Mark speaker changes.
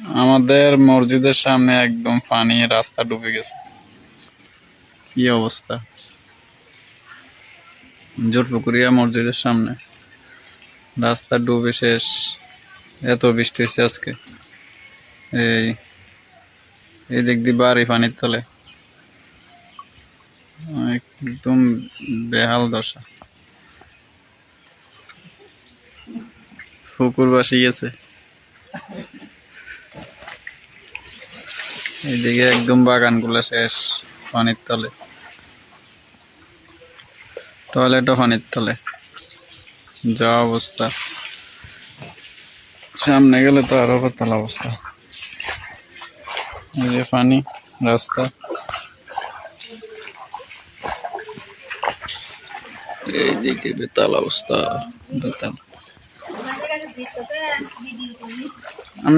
Speaker 1: আমাদের মসজিদের সামনে একদম পানি, রাস্তা ডুবে গেছে। কি অবস্থা! জোরপুকুরিয়া মসজিদের সামনে রাস্তা ডুবে শেষ। এত বৃষ্টি হয়েছে আজকে। এই এই দিক দিয়ে বাড়ি পানির তলে, একদম বেহাল দশা। পুকুর ভাসি গেছে। এইদিকে একদম বাগানগুলো শেষ পানির তলে, টয়লেটও পানির তলে। যা অবস্থা, সামনে গেলে তো আরো বেতাল অবস্থা। এই যে পানি, রাস্তা, এইদিকে বেতাল অবস্থা, বেতাল।